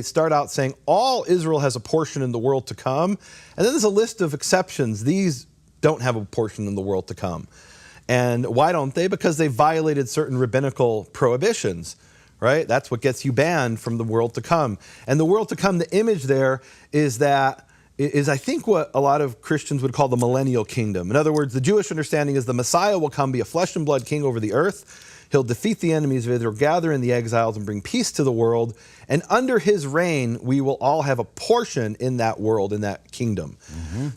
start out saying all Israel has a portion in the world to come. And then there's a list of exceptions. These don't have a portion in the world to come. And why don't they? Because they violated certain rabbinical prohibitions, right? That's what gets you banned from the world to come. And the world to come, the image there is that is, I think, what a lot of Christians would call the millennial kingdom. In other words, the Jewish understanding is the Messiah will come, be a flesh and blood king over the earth. He'll defeat the enemies of Israel, gather in the exiles, and bring peace to the world. And under his reign, we will all have a portion in that world, in that kingdom.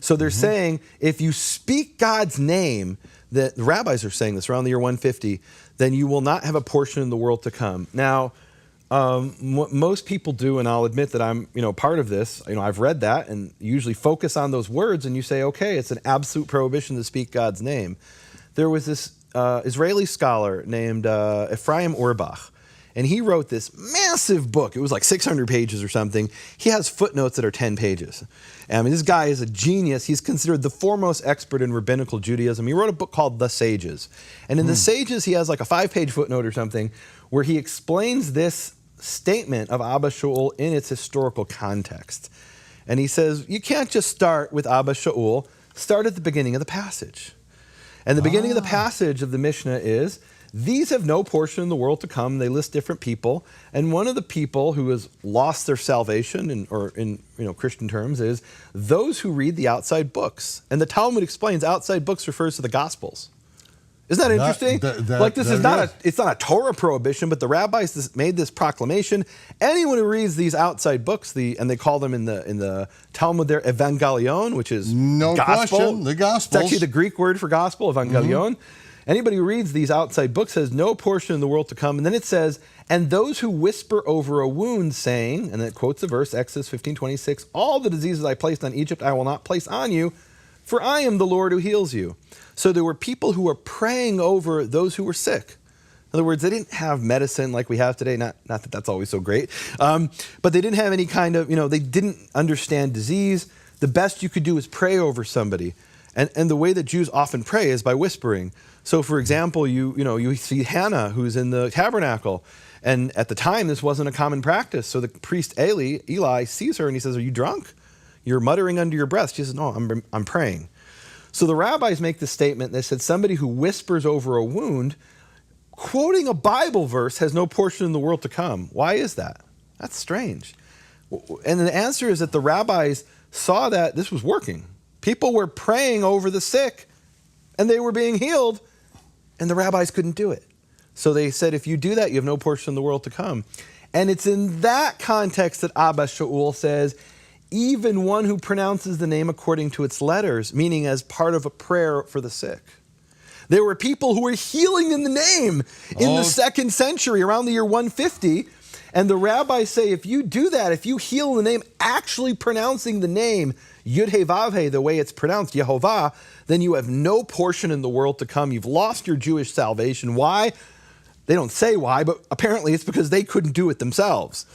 So they're saying, if you speak God's name, the rabbis are saying this around the year 150, then you will not have a portion in the world to come. Now, what most people do, and I'll admit that I'm, part of this, I've read that and usually focus on those words and you say, okay, it's an absolute prohibition to speak God's name. There was this Israeli scholar named Ephraim Orbach, and he wrote this massive book. It was like 600 pages or something. He has footnotes that are 10 pages. I mean, this guy is a genius. He's considered the foremost expert in rabbinical Judaism. He wrote a book called The Sages. And in The Sages, he has like a 5-page footnote or something where he explains this statement of Abba Shaul in its historical context. And he says, you can't just start with Abba Shaul, start at the beginning of the passage. And the beginning of the passage of the Mishnah is, these have no portion in the world to come. They list different people. And one of the people who has lost their salvation, or in Christian terms, is those who read the outside books. And the Talmud explains outside books refers to the Gospels. Isn't that interesting? It's not a Torah prohibition, but the rabbis made this proclamation. Anyone who reads these outside books, and they call them in the Talmud there, evangelion, which is gospel. Question, the Gospels. It's actually the Greek word for gospel, evangelion. Anybody who reads these outside books has no portion in the world to come. And then it says, and those who whisper over a wound saying, and then it quotes the verse, Exodus 15:26, all the diseases I placed on Egypt I will not place on you, for I am the Lord who heals you. So there were people who were praying over those who were sick. In other words, they didn't have medicine like we have today, not that that's always so great, but they didn't have any kind of, they didn't understand disease. The best you could do is pray over somebody. And the way that Jews often pray is by whispering. So for example, you see Hannah, who's in the tabernacle, and at the time this wasn't a common practice. So the priest Eli sees her and he says, are you drunk? You're muttering under your breath. She says, no, I'm praying. So the rabbis make this statement. They said somebody who whispers over a wound, quoting a Bible verse, has no portion in the world to come. Why is that? That's strange. And the answer is that the rabbis saw that this was working. People were praying over the sick and they were being healed, and the rabbis couldn't do it. So they said, if you do that, you have no portion in the world to come. And it's in that context that Abba Shaul says, even one who pronounces the name according to its letters, meaning as part of a prayer for the sick. There were people who were healing in the name in the 2nd century, around the year 150. And the rabbis say, if you do that, if you heal in the name, actually pronouncing the name, IHVH, the way it's pronounced, IeHoVaH, then you have no portion in the world to come. You've lost your Jewish salvation. Why? They don't say why, but apparently it's because they couldn't do it themselves.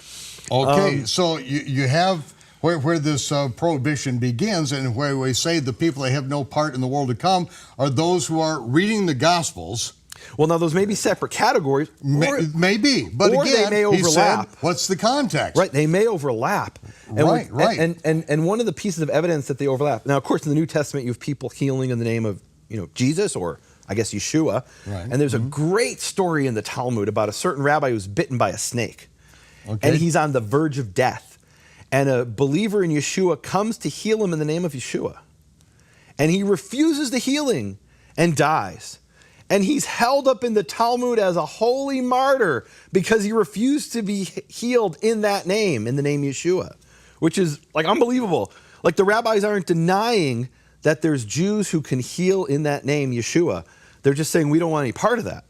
Okay, so you have where this prohibition begins, and where we say the people that have no part in the world to come are those who are reading the Gospels. Well, now those may be separate categories. Maybe, but or again, they may overlap. He said, what's the context? Right, they may overlap. And Right. And one of the pieces of evidence that they overlap. Now, of course, in the New Testament, you have people healing in the name of Jesus, or I guess Yeshua. Right. And there's a great story in the Talmud about a certain rabbi who was bitten by a snake. Okay. And he's on the verge of death. And a believer in Yeshua comes to heal him in the name of Yeshua. And he refuses the healing and dies. And he's held up in the Talmud as a holy martyr because he refused to be healed in that name, in the name Yeshua, which is like unbelievable. Like the rabbis aren't denying that there's Jews who can heal in that name Yeshua. They're just saying we don't want any part of that,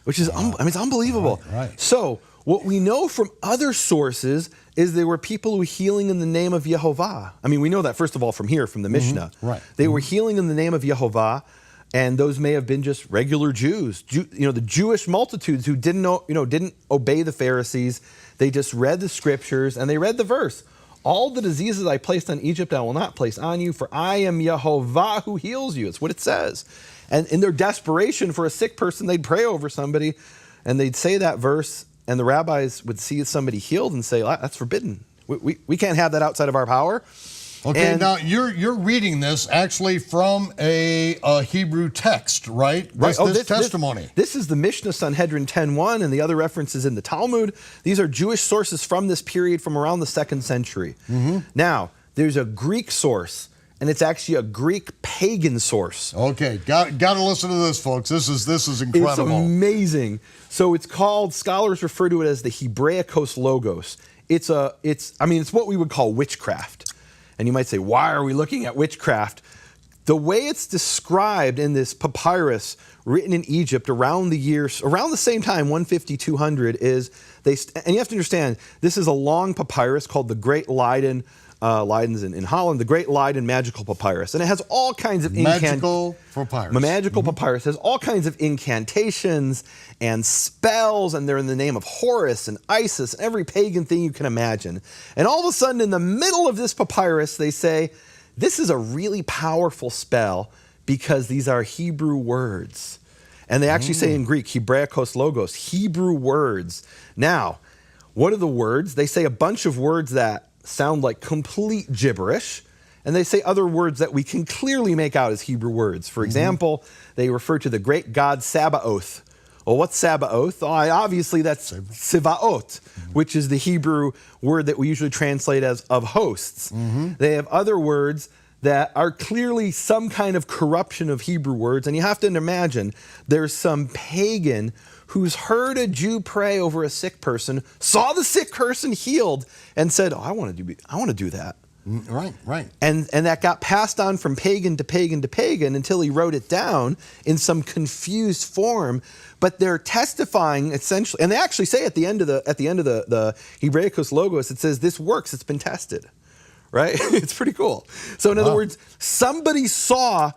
which is, it's unbelievable. Right. So what we know from other sources is there were people who were healing in the name of IeHoVaH. I mean, we know that first of all from here, from the Mishnah. Right. They were healing in the name of IeHoVaH, and those may have been just regular Jews. The Jewish multitudes who didn't obey the Pharisees. They just read the scriptures and they read the verse. All the diseases I placed on Egypt, I will not place on you, for I am IeHoVaH who heals you. It's what it says. And in their desperation for a sick person, they'd pray over somebody and they'd say that verse, and the rabbis would see somebody healed and say, that's forbidden. We can't have that outside of our power. Okay, now you're reading this actually from a Hebrew text, right? This testimony. This is the Mishnah, Sanhedrin 10:1, and the other references in the Talmud. These are Jewish sources from this period, from around the 2nd century. Now, there's a Greek source, and it's actually a Greek pagan source. Okay, got to listen to this, folks. This is incredible. It's amazing. So it's called, scholars refer to it as the hebrejskos logos. It's what we would call witchcraft. And you might say, why are we looking at witchcraft? The way it's described in this papyrus written in Egypt around the same time, 150, 200, and you have to understand, this is a long papyrus called the Great Leiden, Leiden's in Holland, the Great Leiden Magical Papyrus. And it has all kinds of Magical papyrus has all kinds of incantations and spells, and they're in the name of Horus and Isis, and every pagan thing you can imagine. And all of a sudden, in the middle of this papyrus, they say, this is a really powerful spell because these are Hebrew words. And they actually say in Greek, hebrejskos logos, Hebrew words. Now, what are the words? They say a bunch of words that sound like complete gibberish, and they say other words that we can clearly make out as Hebrew words. For example, they refer to the great god Sabaoth. Well, what's Sabaoth? Obviously, that's Sivaot, which is the Hebrew word that we usually translate as of hosts. They have other words that are clearly some kind of corruption of Hebrew words, and you have to imagine there's some pagan who's heard a Jew pray over a sick person, saw the sick person healed, and said, I want to do that. Right. And that got passed on from pagan to pagan to pagan until he wrote it down in some confused form. But they're testifying essentially, and they actually say at the end of the hebrejskos logos, it says, this works, it's been tested. Right? It's pretty cool. So in other words, they saw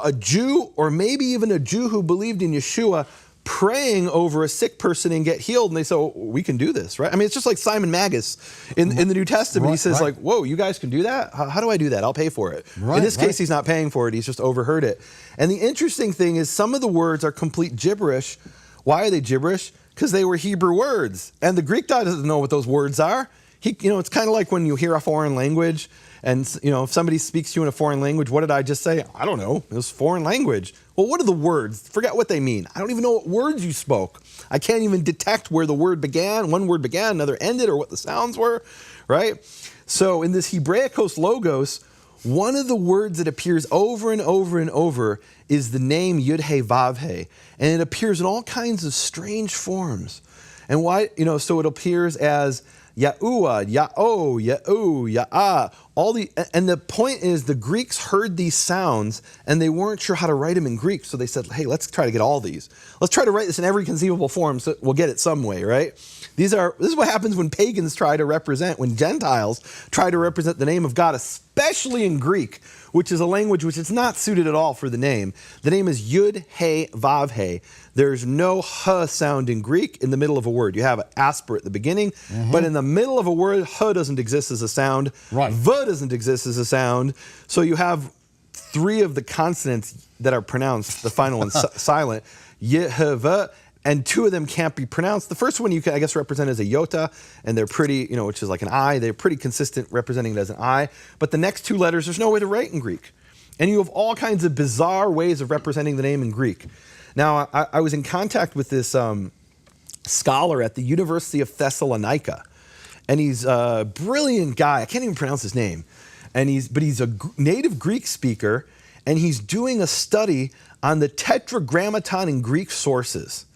a Jew, or maybe even a Jew who believed in Yeshua, praying over a sick person and get healed, and they say, we can do this, right? I mean, it's just like Simon Magus in the New Testament. He says, like, whoa, you guys can do that? How do I do that? I'll pay for it. In this case, he's not paying for it. He's just overheard it. And the interesting thing is some of the words are complete gibberish. Why are they gibberish? Because they were Hebrew words. And the Greek guy doesn't know what those words are. It's kind of like when you hear a foreign language and, if somebody speaks to you in a foreign language, what did I just say? I don't know. It was foreign language. Well, what are the words? Forget what they mean. I don't even know what words you spoke. I can't even detect where the word began. One word began, another ended, or what the sounds were, right? So in this hebrejskos logos, one of the words that appears over and over and over is the name IHVH, and it appears in all kinds of strange forms. And why, so it appears as Yahuwah, Ya'o, Ya'u, Ya'ah. And the point is the Greeks heard these sounds and they weren't sure how to write them in Greek. So they said, hey, let's try to get all these. Let's try to write this in every conceivable form so we'll get it some way, right? This is what happens when pagans when Gentiles try to represent the name of God, especially in Greek, which is a language which is not suited at all for the name. The name is Yud, He, Vav, He. There's no H sound in Greek in the middle of a word. You have an asper at the beginning, but in the middle of a word, H doesn't exist as a sound. Right. V doesn't exist as a sound. So you have three of the consonants that are pronounced, the final one silent, IHVH, and two of them can't be pronounced. The first one you can, I guess, represent as a iota, and they're pretty, which is like an I. They're pretty consistent representing it as an I. But the next two letters, there's no way to write in Greek. And you have all kinds of bizarre ways of representing the name in Greek. Now, I was in contact with this scholar at the University of Thessalonica, and he's a brilliant guy. I can't even pronounce his name. But he's a native Greek speaker, and he's doing a study on the tetragrammaton in Greek sources.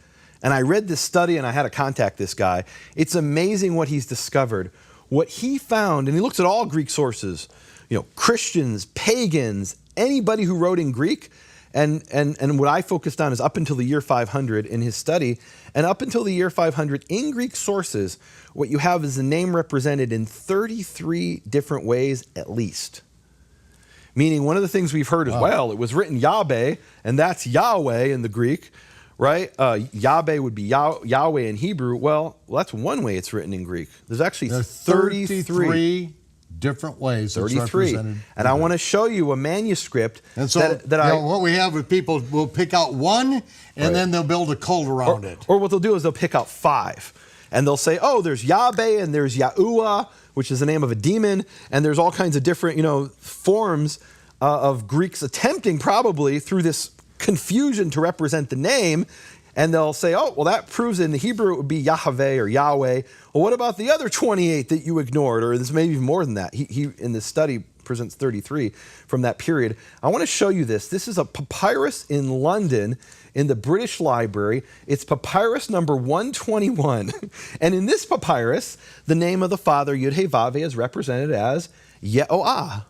And I read this study, and I had to contact this guy. It's amazing what he's discovered. What he found, and he looks at all Greek sources, Christians, pagans, anybody who wrote in Greek, and what I focused on is up until the year 500 in his study. And up until the year 500 in Greek sources, what you have is the name represented in 33 different ways at least. Meaning one of the things we've heard is, well, it was written Yahweh, and that's Yahweh in the Greek, right? Yahweh would be Yahweh in Hebrew. Well, that's one way it's written in Greek. There's actually 33 different ways 33. It's represented. And I want to show you a manuscript and so what we have is people will pick out one, and then they'll build a cult around it. Or what they'll do is they'll pick out 5. And they'll say, there's Yahweh, and there's Yahuwah, which is the name of a demon, and there's all kinds of different, forms of Greeks attempting probably through this confusion to represent the name. And they'll say, oh, well, that proves in the Hebrew it would be IHVH or Yahweh. Well, what about the other 28 that you ignored? Or there's maybe even more than that. He in this study presents 33 from that period. I want to show you this. This is a papyrus in London in the British Library. It's papyrus number 121. And in this papyrus, the name of the Father, IeHoVaH, is represented as IeHoVaH,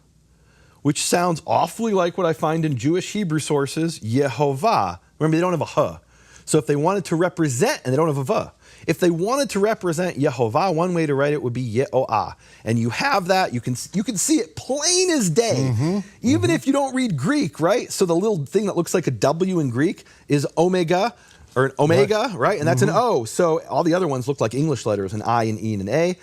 which sounds awfully like what I find in Jewish Hebrew sources, IeHoVaH. Remember, they don't have a H. So if they wanted to represent, and they don't have a V, if they wanted to represent IeHoVaH, one way to write it would be IeHoVaH. And you have that, you can see it plain as day, even if you don't read Greek, right? So the little thing that looks like a W in Greek is omega, or an omega, right? And that's an O. So all the other ones look like English letters, an I, an E, and an A.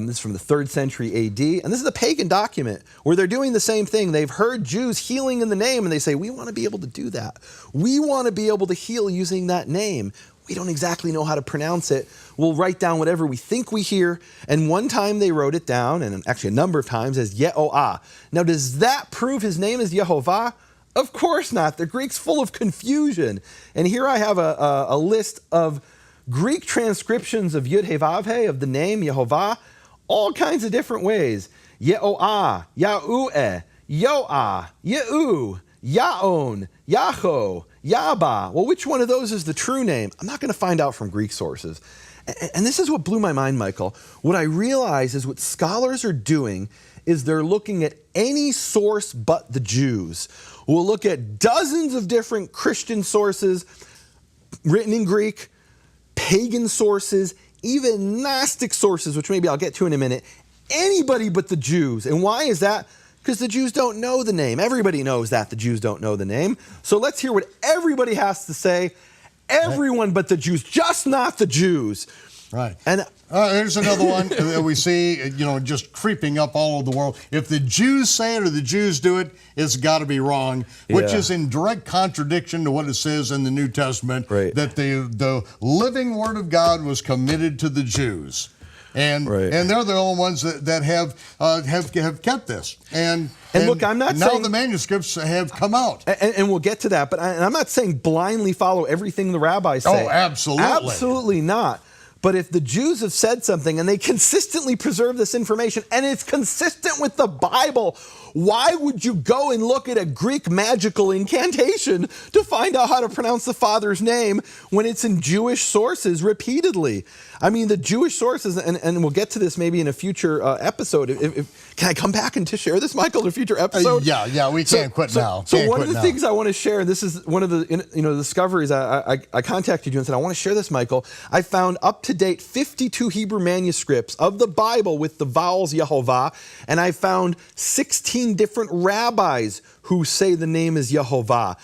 This is from the 3rd century AD. And this is a pagan document where they're doing the same thing. They've heard Jews healing in the name, and they say, we want to be able to do that. We want to be able to heal using that name. We don't exactly know how to pronounce it. We'll write down whatever we think we hear. And one time they wrote it down, and actually a number of times, as IeHoVaH. Now, does that prove his name is IeHoVaH? Of course not. The Greek's full of confusion. And here I have a list of Greek transcriptions of IeHoVaH, of the name IeHoVaH, all kinds of different ways. IeHoVaH, Yahueh, Yoah, Yehu, Yaon, Yaho, Yaba. Well, which one of those is the true name? I'm not going to find out from Greek sources. And this is what blew my mind, Michael. What I realize is what scholars are doing is they're looking at any source but the Jews. We'll look at dozens of different Christian sources written in Greek, pagan sources, even Gnostic sources, which maybe I'll get to in a minute. Anybody but the Jews. And why is that? Because the Jews don't know the name. Everybody knows that the Jews don't know the name. So let's hear what everybody has to say. Everyone but the Jews, just not the Jews. Right. And here's another one that we see, just creeping up all over the world. If the Jews say it or the Jews do it, it's got to be wrong, which is in direct contradiction to what it says in the New Testament, that the living Word of God was committed to the Jews. And they're the only ones that have kept this. And look, I'm not now saying the manuscripts have come out. And we'll get to that, but I'm not saying blindly follow everything the rabbis say. Oh, absolutely. Absolutely not. But if the Jews have said something and they consistently preserve this information and it's consistent with the Bible, why would you go and look at a Greek magical incantation to find out how to pronounce the Father's name when it's in Jewish sources repeatedly? I mean, the Jewish sources, and we'll get to this maybe in a future episode. Can I come back and to share this, Michael, in a future episode? Yeah, we can't quit now. So one of the things I want to share, and this is one of the discoveries I contacted you and said, I want to share this, Michael. I found up-to-date 52 Hebrew manuscripts of the Bible with the vowels IeHoVaH, and I found 16 different rabbis who say the name is IeHoVaH.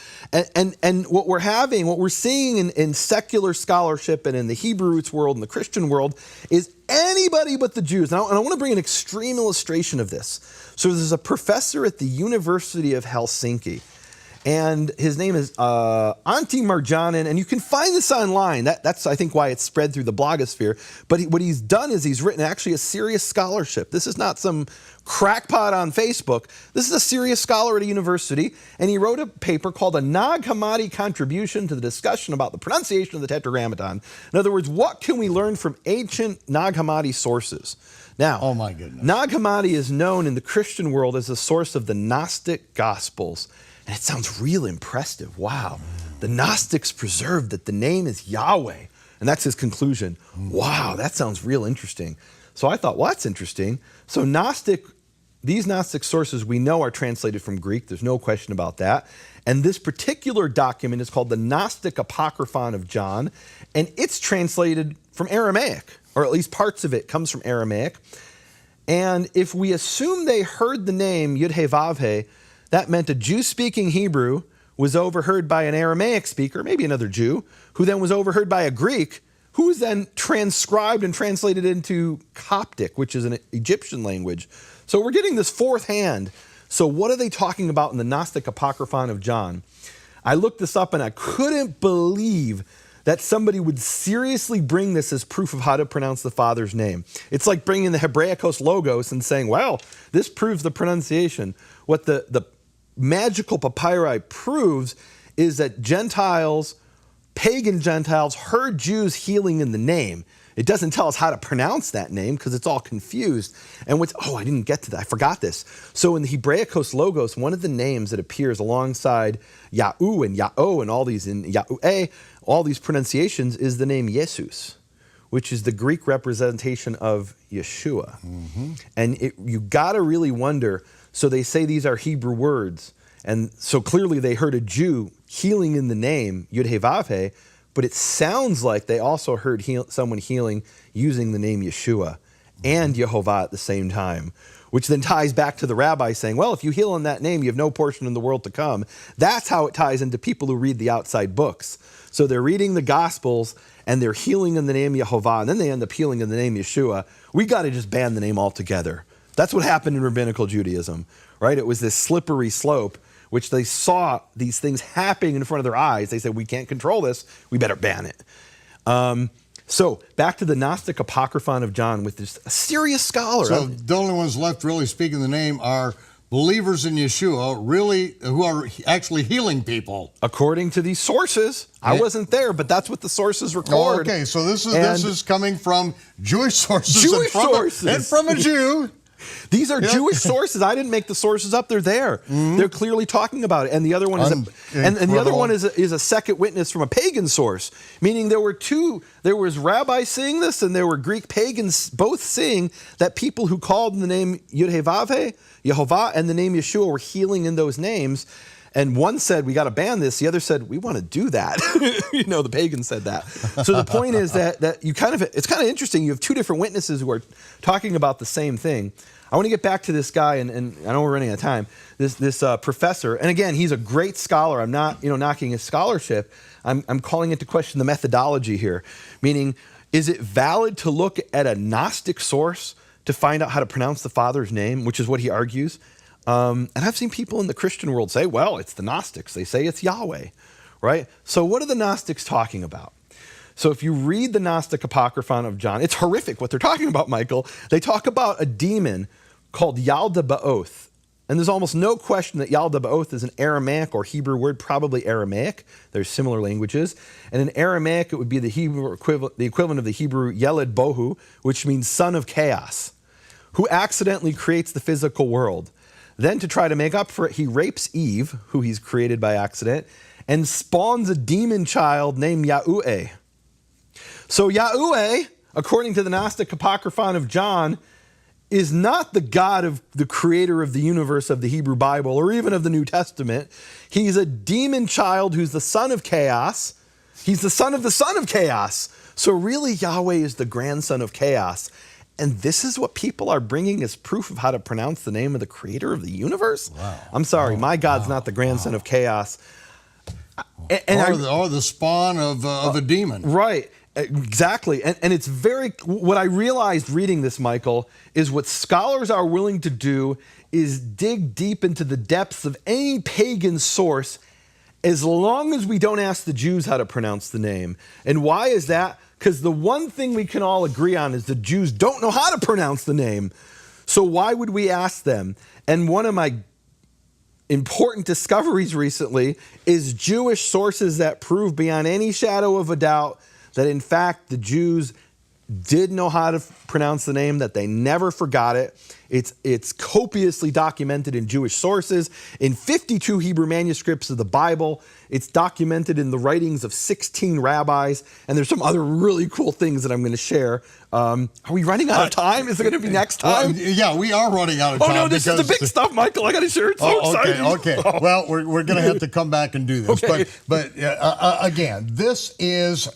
And what we're seeing in secular scholarship and in the Hebrew roots world and the Christian world is anybody but the Jews. And I want to bring an extreme illustration of this. So there's a professor at the University of Helsinki, and his name is Antti Marjanen, and you can find this online. That's, I think, why it's spread through the blogosphere. But what he's done is he's written actually a serious scholarship. This is not some crackpot on Facebook. This is a serious scholar at a university, and he wrote a paper called A Nag Hammadi Contribution to the Discussion about the Pronunciation of the Tetragrammaton. In other words, what can we learn from ancient Nag Hammadi sources? Now, oh my goodness. Nag Hammadi is known in the Christian world as the source of the Gnostic Gospels. And it sounds real impressive. Wow. The Gnostics preserved that the name is Yahweh. And that's his conclusion. Wow, that sounds real interesting. So I thought, well, that's interesting. So these Gnostic sources we know are translated from Greek. There's no question about that. And this particular document is called the Gnostic Apocryphon of John. And it's translated from Aramaic, or at least parts of it comes from Aramaic. And if we assume they heard the name IeHoVaH, that meant a Jew speaking Hebrew was overheard by an Aramaic speaker, maybe another Jew, who then was overheard by a Greek, who was then transcribed and translated into Coptic, which is an Egyptian language. So we're getting this fourth hand. So what are they talking about in the Gnostic Apocryphon of John? I looked this up and I couldn't believe that somebody would seriously bring this as proof of how to pronounce the Father's name. It's like bringing the Hebraicos logos and saying, well, this proves the pronunciation. What the magical papyri proves is that Gentiles pagan Gentiles heard Jews healing in the name. It doesn't tell us how to pronounce that name because it's all confused. And I didn't get to that. I forgot this. So in the Hebraicos Logos, one of the names that appears alongside Ya'u and Ya'o and all these in Ya'u'e, all these pronunciations is the name Jesus, which is the Greek representation of Yeshua. And you got to really wonder, so they say these are Hebrew words, and so clearly they heard a Jew healing in the name, IHVH, but it sounds like they also heard someone healing using the name Yeshua and IeHoVaH at the same time, which then ties back to the rabbi saying, well, if you heal in that name, you have no portion in the world to come. That's how it ties into people who read the outside books. So they're reading the Gospels, and they're healing in the name IeHoVaH, and then they end up healing in the name Yeshua. We got to just ban the name altogether. That's what happened in rabbinical Judaism, right? It was this slippery slope, which they saw these things happening in front of their eyes. They said, we can't control this. We better ban it. So back to the Gnostic Apocryphon of John with this a serious scholar. So the only ones left really speaking the name are believers in Yeshua, really, who are actually healing people. According to these sources. I wasn't there, but that's what the sources record. Okay, so this is coming from Jewish sources. And from a Jew. These are Jewish sources. I didn't make the sources up. They're there. They're clearly talking about it. And the other one is the other one is a second witness from a pagan source, meaning there was rabbis saying this, and there were Greek pagans both saying that people who called in the name IeHoVaH, and the name Yeshua were healing in those names. And one said, we got to ban this. The other said, we want to do that. The pagan said that. So the point is that it's kind of interesting. You have two different witnesses who are talking about the same thing. I want to get back to this guy, and I know we're running out of time, this professor. And again, he's a great scholar. I'm not knocking his scholarship. I'm calling into question the methodology here. Meaning, is it valid to look at a Gnostic source to find out how to pronounce the Father's name, which is what he argues? And I've seen people in the Christian world say, well, it's the Gnostics. They say it's Yahweh, right? So what are the Gnostics talking about? So if you read the Gnostic Apocryphon of John, it's horrific what they're talking about, Michael. They talk about a demon called Yaldabaoth. And there's almost no question that Yaldabaoth is an Aramaic or Hebrew word, probably Aramaic. There's similar languages. And in Aramaic, it would be the equivalent of the Hebrew Yeled Bohu, which means son of chaos, who accidentally creates the physical world. Then to try to make up for it, he rapes Eve, who he's created by accident, and spawns a demon child named Ya'u'e. So Ya'u'e, according to the Gnostic Apocryphon of John, is not the God of the creator of the universe of the Hebrew Bible or even of the New Testament. He's a demon child who's the son of chaos. He's the son of chaos. So really Yahweh is the grandson of chaos. And this is what people are bringing as proof of how to pronounce the name of the creator of the universe? Wow. I'm sorry, my God's not the grandson of chaos. Or the spawn of a demon. Right, exactly. And it's what I realized reading this, Michael, is what scholars are willing to do is dig deep into the depths of any pagan source as long as we don't ask the Jews how to pronounce the name. And why is that? Because the one thing we can all agree on is the Jews don't know how to pronounce the name. So why would we ask them? And one of my important discoveries recently is Jewish sources that prove beyond any shadow of a doubt that in fact the Jews did know how to pronounce the name, that they never forgot it. It's copiously documented in Jewish sources, in 52 Hebrew manuscripts of the Bible. It's documented in the writings of 16 rabbis, and there's some other really cool things that I'm going to share. Are we running out of time? Is it going to be next time? Yeah, we are running out of time. Oh no, this is the big stuff, Michael. I got to share. It's so exciting. Okay. Well, we're going to have to come back and do this. Okay. But again, this is.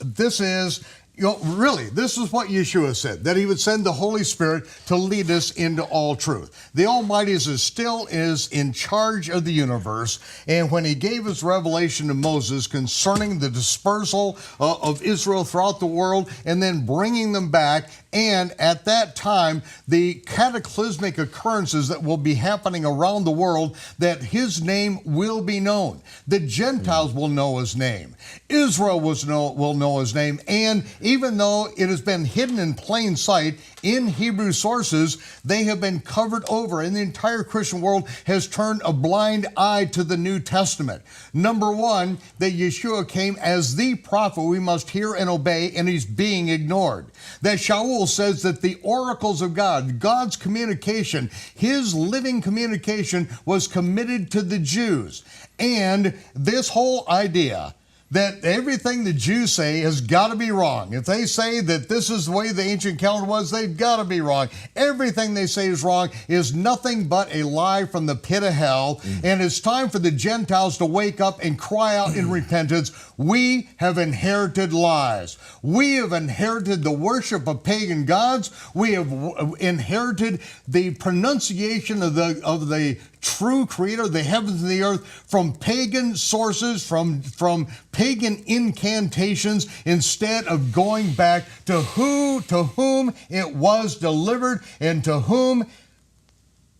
Really, this is what Yeshua said, that he would send the Holy Spirit to lead us into all truth. The Almighty still is in charge of the universe, and when he gave his revelation to Moses concerning the dispersal of Israel throughout the world and then bringing them back, And at that time, the cataclysmic occurrences that will be happening around the world, that his name will be known. The Gentiles will know his name. Israel will know his name. And even though it has been hidden in plain sight in Hebrew sources, they have been covered over. And the entire Christian world has turned a blind eye to the New Testament. Number one, that Yeshua came as the prophet we must hear and obey, and he's being ignored. That Shaul says that the oracles of God, God's communication, his living communication, was committed to the Jews. And this whole idea that everything the Jews say has got to be wrong. If they say that this is the way the ancient calendar was, they've got to be wrong. Everything they say is wrong is nothing but a lie from the pit of hell. And it's time for the Gentiles to wake up and cry out in repentance. We have inherited lies. We have inherited the worship of pagan gods. We have inherited the pronunciation of the true creator of the heavens and the earth from pagan sources, from pagan incantations, instead of going back to whom it was delivered and to whom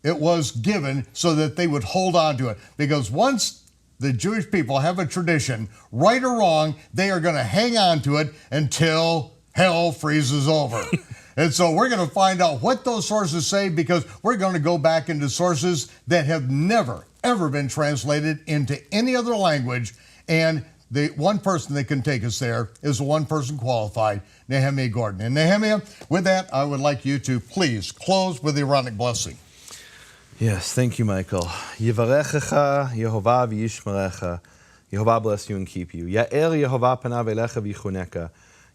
it was given, so that they would hold on to it. Because once the Jewish people have a tradition, right or wrong, they are going to hang on to it until hell freezes over. And so we're going to find out what those sources say, because we're going to go back into sources that have never, ever been translated into any other language. And the one person that can take us there is the one person qualified, Nehemiju Gordon. And Nehemiah, with that, I would like you to please close with the Aaronic blessing. Yes, thank you, Majkl. Yivarechecha IeHoVaH v'yishmerecha. YeHoVaH bless you and keep you. Ya'er YeHoVaH panav elecha v'yichuneka.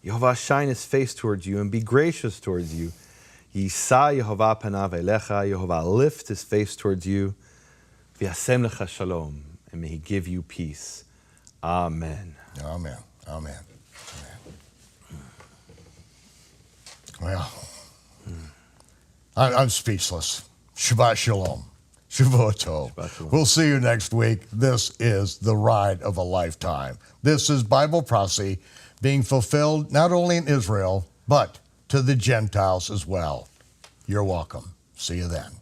YeHoVaH shine his face towards you and be gracious towards you. Yisa YeHoVaH panav elecha. YeHoVaH lift his face towards you. V'yasem lecha shalom. And may he give you peace. Amen. Amen. Amen. Well, I'm speechless. Shabbat shalom. Shavua tov. We'll see you next week. This is the ride of a lifetime. This is Bible prophecy being fulfilled not only in Israel, but to the Gentiles as well. You're welcome. See you then.